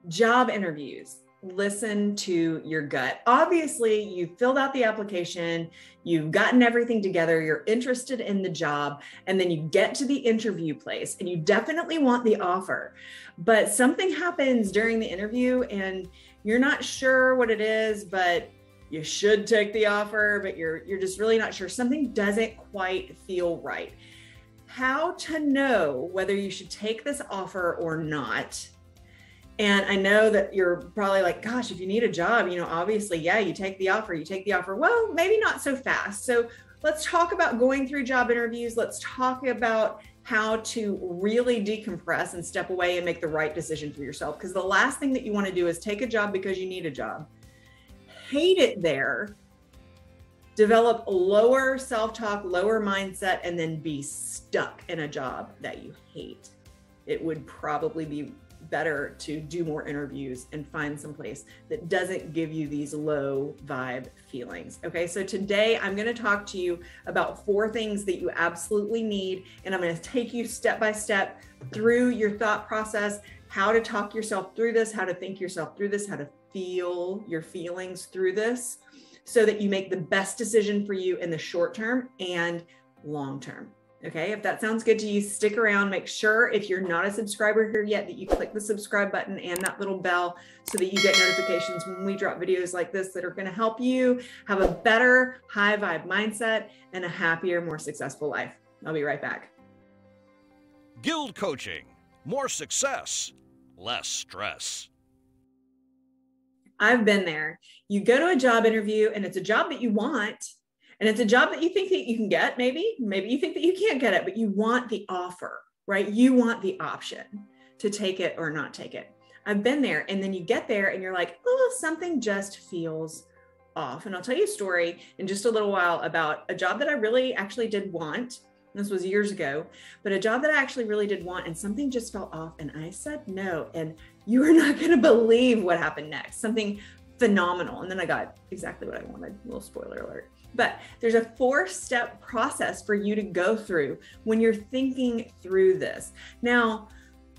Job interviews. Listen to your gut. Obviously, you filled out the application, you've gotten everything together, you're interested in the job, and then you get to the interview place and you definitely want the offer. But something happens during the interview and you're not sure what it is, but you should take the offer, but you're just really not sure. Something doesn't quite feel right. How to know whether you should take this offer or not. And I know that you're probably like, gosh, if you need a job, obviously, yeah, you take the offer. Well, maybe not so fast. So let's talk about going through job interviews. Let's talk about how to really decompress and step away and make the right decision for yourself. Because the last thing that you want to do is take a job because you need a job, hate it there, develop lower self-talk, lower mindset, and then be stuck in a job that you hate. It would probably be better to do more interviews and find some place that doesn't give you these low vibe feelings. Okay, so today I'm going to talk to you about 4 things that you absolutely need, and I'm going to take you step by step through your thought process, how to talk yourself through this, how to think yourself through this, how to feel your feelings through this, so that you make the best decision for you in the short term and long term. Okay, if that sounds good to you, stick around. Make sure if you're not a subscriber here yet that you click the subscribe button and that little bell so that you get notifications when we drop videos like this that are going to help you have a better high vibe mindset and a happier, more successful life. I'll be right back. GILD Coaching. More success, less stress. I've been there. You go to a job interview and it's a job that you want. And it's a job that you think that you can get, maybe you think that you can't get it, but you want the offer, right? You want the option to take it or not take it. I've been there. And then you get there and you're like, oh, something just feels off. And I'll tell you a story in just a little while about a job that I really actually did want. This was years ago, but a job that I actually really did want, and something just felt off. And I said no. And you are not going to believe what happened next. Something phenomenal. And then I got exactly what I wanted. A little spoiler alert. But there's a 4-step process for you to go through when you're thinking through this. Now,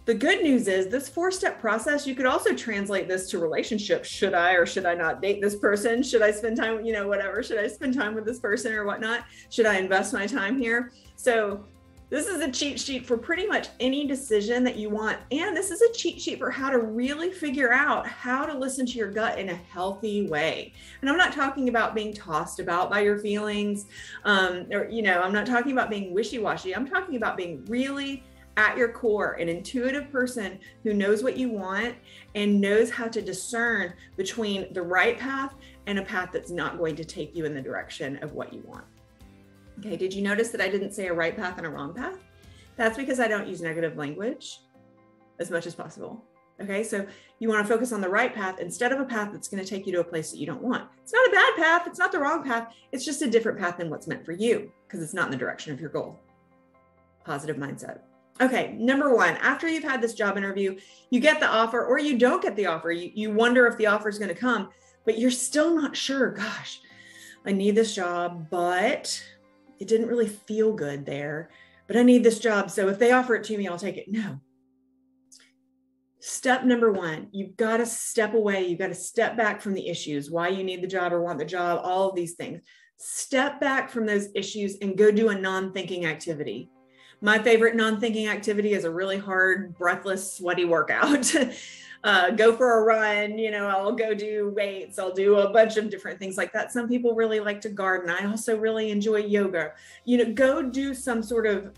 the good news is this 4-step process, you could also translate this to relationships. Should I or should I not date this person? Should I spend time, whatever? Should I spend time with this person or whatnot? Should I invest my time here? So this is a cheat sheet for pretty much any decision that you want. And this is a cheat sheet for how to really figure out how to listen to your gut in a healthy way. And I'm not talking about being tossed about by your feelings, I'm not talking about being wishy-washy. I'm talking about being really at your core, an intuitive person who knows what you want and knows how to discern between the right path and a path that's not going to take you in the direction of what you want. Okay, did you notice that I didn't say a right path and a wrong path? That's because I don't use negative language as much as possible. Okay, so you want to focus on the right path instead of a path that's going to take you to a place that you don't want. It's not a bad path. It's not the wrong path. It's just a different path than what's meant for you because it's not in the direction of your goal. Positive mindset. Okay, number 1, after you've had this job interview, you get the offer or you don't get the offer. You wonder if the offer is going to come, but you're still not sure. Gosh, I need this job, but it didn't really feel good there, but I need this job. So if they offer it to me, I'll take it. No. Step number 1, you've got to step away. You've got to step back from the issues, why you need the job or want the job, all of these things. Step back from those issues and go do a non-thinking activity. My favorite non-thinking activity is a really hard, breathless, sweaty workout. Go for a run, I'll go do weights. I'll do a bunch of different things like that. Some people really like to garden. I also really enjoy yoga. Go do some sort of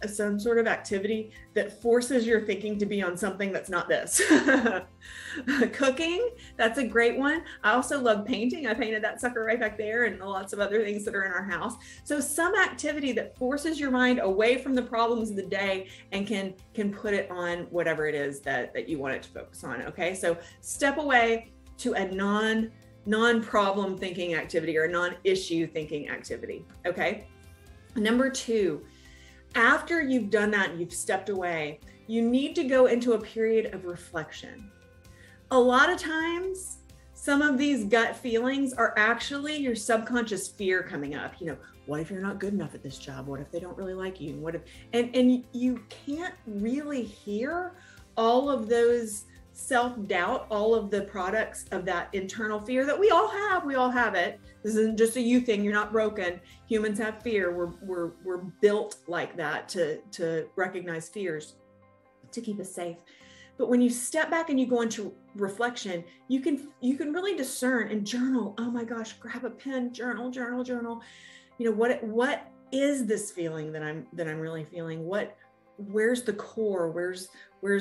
activity that forces your thinking to be on something that's not this. Cooking, that's a great one. I also love painting. I painted that sucker right back there and lots of other things that are in our house. So some activity that forces your mind away from the problems of the day and can put it on whatever it is that you want it to focus on. Okay, so step away to a non-problem thinking activity or a non-issue thinking activity. Okay. Number 2, after you've done that and you've stepped away, you need to go into a period of reflection. A lot of times, some of these gut feelings are actually your subconscious fear coming up. What if you're not good enough at this job? What if they don't really like you? What if, and you can't really hear all of those self-doubt, all of the products of that internal fear that we all have it. This isn't just a you thing. You're not broken. Humans have fear. We're built like that to recognize fears, to keep us safe. But when you step back and you go into reflection, you can really discern and journal. Oh my gosh, grab a pen, journal. You know, what is this feeling that I'm really feeling? Where's the core? Where's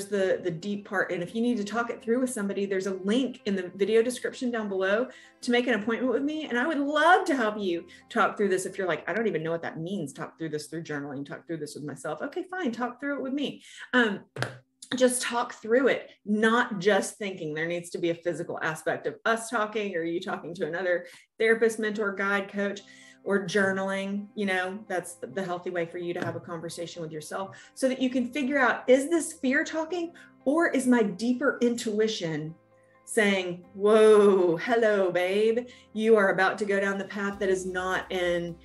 the deep part? And if you need to talk it through with somebody, there's a link in the video description down below to make an appointment with me. And I would love to help you talk through this. If you're like, I don't even know what that means, talk through this through journaling, talk through this with myself. Okay, fine, talk through it with me. Just talk through it, not just thinking. There needs to be a physical aspect of us talking, or you talking to another therapist, mentor, guide, coach, or journaling. You know, that's the healthy way for you to have a conversation with yourself, so that you can figure out, is this fear talking, or is my deeper intuition saying, whoa, hello, babe, you are about to go down the path that is not in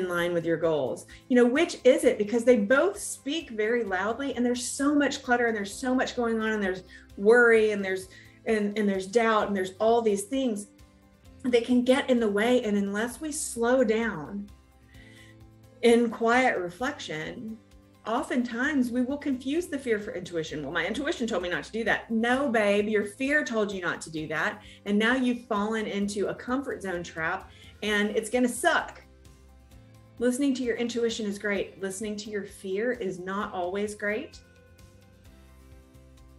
line with your goals. You know, which is it? Because they both speak very loudly, and there's so much clutter, and there's so much going on, and there's worry, and there's doubt, and there's all these things that can get in the way. And unless we slow down in quiet reflection, oftentimes we will confuse the fear for intuition. Well, my intuition told me not to do that. No, babe, your fear told you not to do that. And now you've fallen into a comfort zone trap, and it's going to suck. Listening to your intuition is great. Listening to your fear is not always great.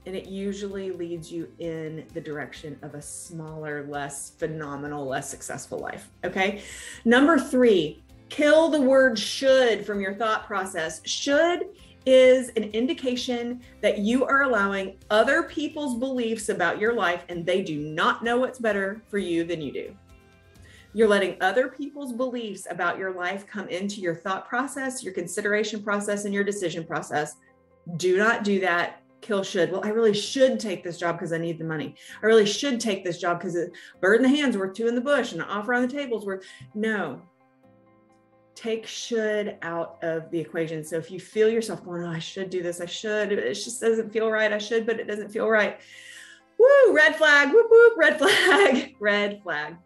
And it usually leads you in the direction of a smaller, less phenomenal, less successful life. Okay. Number 3, kill the word should from your thought process. Should is an indication that you are allowing other people's beliefs about your life, and they do not know what's better for you than you do. You're letting other people's beliefs about your life come into your thought process, your consideration process, and your decision process. Do not do that. Kill should. Well, I really should take this job because I need the money. I really should take this job because a bird in the hand's worth 2 in the bush, and an offer on the table's worth. No. Take should out of the equation. So if you feel yourself going, oh, I should do this, I should, it just doesn't feel right. I should, but it doesn't feel right. Woo, red flag, whoop, whoop, red flag, red flag.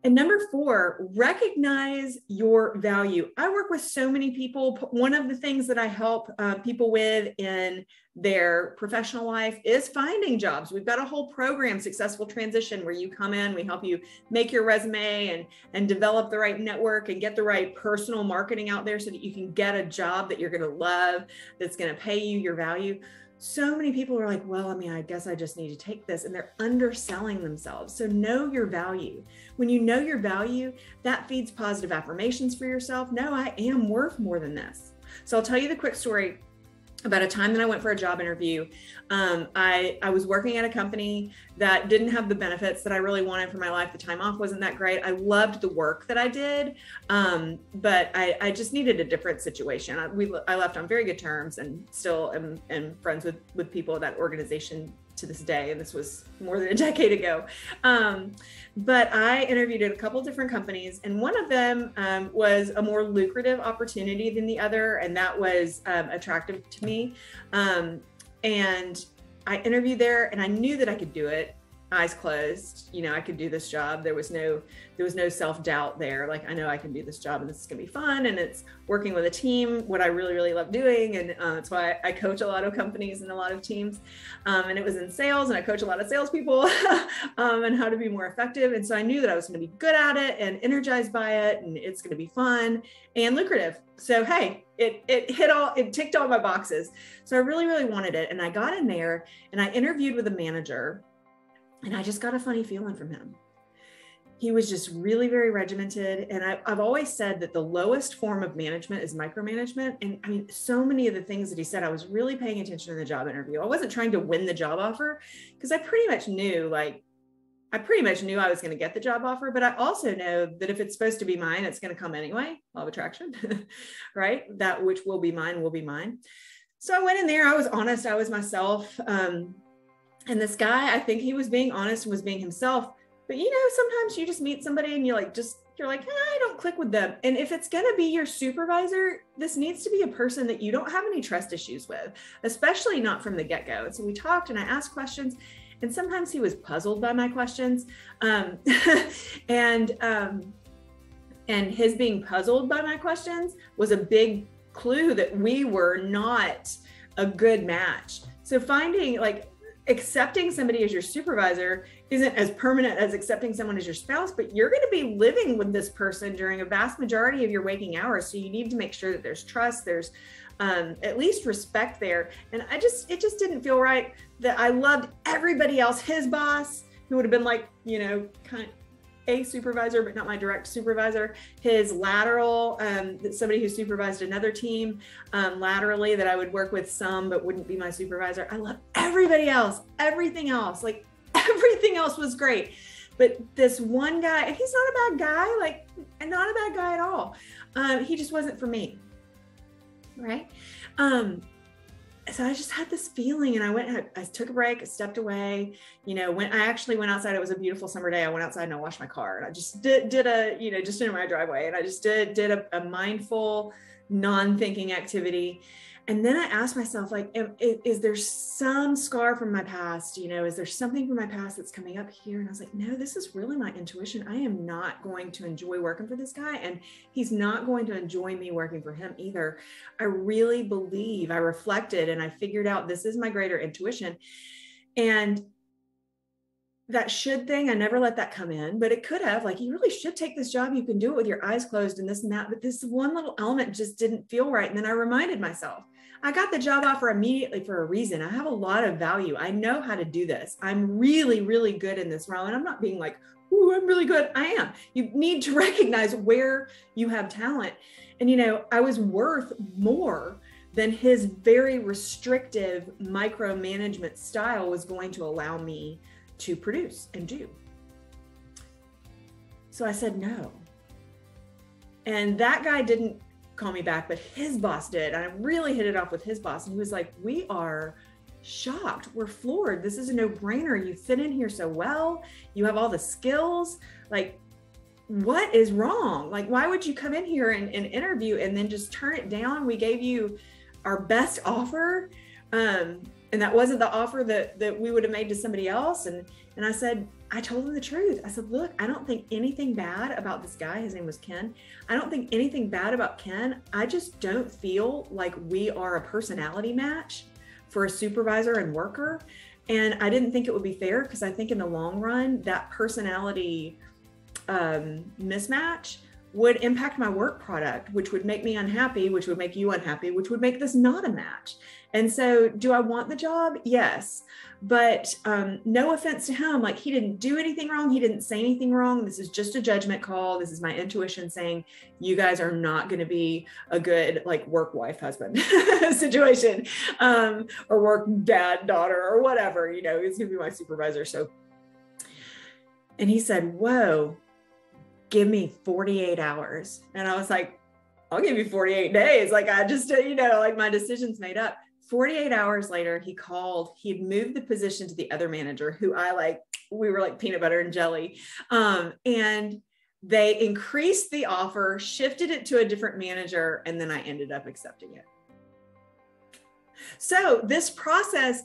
And number 4, recognize your value. I work with so many people. One of the things that I help people with in their professional life is finding jobs. We've got a whole program, Successful Transition, where you come in, we help you make your resume and develop the right network and get the right personal marketing out there so that you can get a job that you're going to love, that's going to pay you your value. So many people are like, well, I mean, I guess I just need to take this, and they're underselling themselves. So know your value. When you know your value, that feeds positive affirmations for yourself. No, I am worth more than this. So I'll tell you the quick story about a time that I went for a job interview. I was working at a company that didn't have the benefits that I really wanted for my life. The time off wasn't that great. I loved the work that I did, but I just needed a different situation. I left on very good terms, and still am friends with people at that organization to this day. And this was more than a decade ago. But I interviewed at a couple different companies, and one of them was a more lucrative opportunity than the other. And that was attractive to me. And I interviewed there, and I knew that I could do it. Eyes closed, you know, I could do this job. There was no self-doubt there. Like, I know I can do this job, and this is gonna be fun, and it's working with a team, what I really, really love doing. And that's why I coach a lot of companies and a lot of teams. And it was in sales, and I coach a lot of salespeople and how to be more effective. And so I knew that I was gonna be good at it and energized by it, and it's gonna be fun and lucrative. So, hey, it ticked all my boxes. So I really, really wanted it. And I got in there, and I interviewed with a manager, and I just got a funny feeling from him. He was just really very regimented. And I've always said that the lowest form of management is micromanagement. And I mean, so many of the things that he said, I was really paying attention in the job interview. I wasn't trying to win the job offer, because I pretty much knew I was going to get the job offer. But I also know that if it's supposed to be mine, it's going to come anyway. Law of attraction, right? That which will be mine will be mine. So I went in there. I was honest. I was myself. And this guy, I think he was being honest and was being himself. But, you know, sometimes you just meet somebody and you like, just you're like, I don't click with them. And if it's going to be your supervisor, this needs to be a person that you don't have any trust issues with, especially not from the get-go. And so we talked and I asked questions, and sometimes he was puzzled by my questions. And his being puzzled by my questions was a big clue that we were not a good match. So finding, like, accepting somebody as your supervisor isn't as permanent as accepting someone as your spouse, but you're going to be living with this person during a vast majority of your waking hours. So you need to make sure that there's trust, there's at least respect there. And it just didn't feel right that I loved everybody else. His boss, who would have been like, you know, kind of a supervisor, but not my direct supervisor. His lateral, somebody who supervised another team laterally that I would work with some, but wouldn't be my supervisor. I love everybody else, everything else, like everything else was great. But this one guy, and he's not a bad guy, like, and not a bad guy at all. He just wasn't for me, right? So I just had this feeling, and I took a break, I stepped away, you know, I actually went outside. It was a beautiful summer day. I went outside and I washed my car, and I just did a, you know, just in my driveway. And I just did a mindful, non-thinking activity. And then I asked myself, like, is there some scar from my past? You know, is there something from my past that's coming up here? And I was like, no, this is really my intuition. I am not going to enjoy working for this guy, and he's not going to enjoy me working for him either. I really believe, I reflected and I figured out this is my greater intuition. And that should thing, I never let that come in, but it could have, like, you really should take this job. You can do it with your eyes closed and this and that, but this one little element just didn't feel right. And then I reminded myself, I got the job offer immediately for a reason. I have a lot of value. I know how to do this. I'm really, really good in this realm. And I'm not being like, ooh, I'm really good. I am. You need to recognize where you have talent. And, you know, I was worth more than his very restrictive micromanagement style was going to allow me to produce and do. So I said no. And that guy didn't call me back, but his boss did. I really hit it off with his boss. And he was like, we are shocked. We're floored. This is a no-brainer. You fit in here so well. You have all the skills. Like, what is wrong? Like, why would you come in here and interview and then just turn it down? We gave you our best offer. And that wasn't the offer that we would have made to somebody else. And I said, I told him the truth. I said, look, I don't think anything bad about this guy. His name was Ken. I don't think anything bad about Ken. I just don't feel like we are a personality match for a supervisor and worker. And I didn't think it would be fair, because I think in the long run, that personality mismatch would impact my work product, which would make me unhappy, which would make you unhappy, which would make this not a match. And so, do I want the job? Yes. But no offense to him, like, he didn't do anything wrong. He didn't say anything wrong. This is just a judgment call. This is my intuition saying, you guys are not going to be a good, like, work wife, husband situation, or work dad, daughter, or whatever, you know, he's going to be my supervisor. So, and he said, whoa, give me 48 hours. And I was like, I'll give you 48 days. Like, I just, you know, like, my decision's made up. 48 hours later, he called. He had moved the position to the other manager, who we were like peanut butter and jelly. And they increased the offer, shifted it to a different manager, and then I ended up accepting it. So this process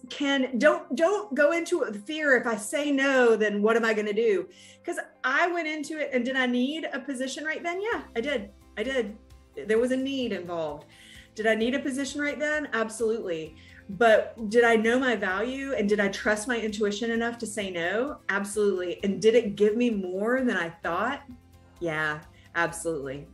don't go into it with fear. If I say no, then what am I going to do? Because I went into it, and did I need a position right then? Yeah, I did. There was a need involved. Did I need a position right then? Absolutely. But did I know my value, and did I trust my intuition enough to say no? Absolutely. And did it give me more than I thought? Yeah, absolutely.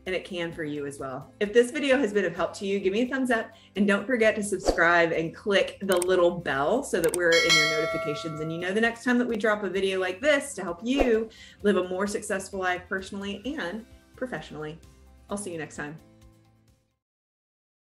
And it can for you as well. If this video has been of help to you, give me a thumbs up, and don't forget to subscribe and click the little bell so that we're in your notifications, and you know the next time that we drop a video like this to help you live a more successful life personally and professionally. I'll see you next time.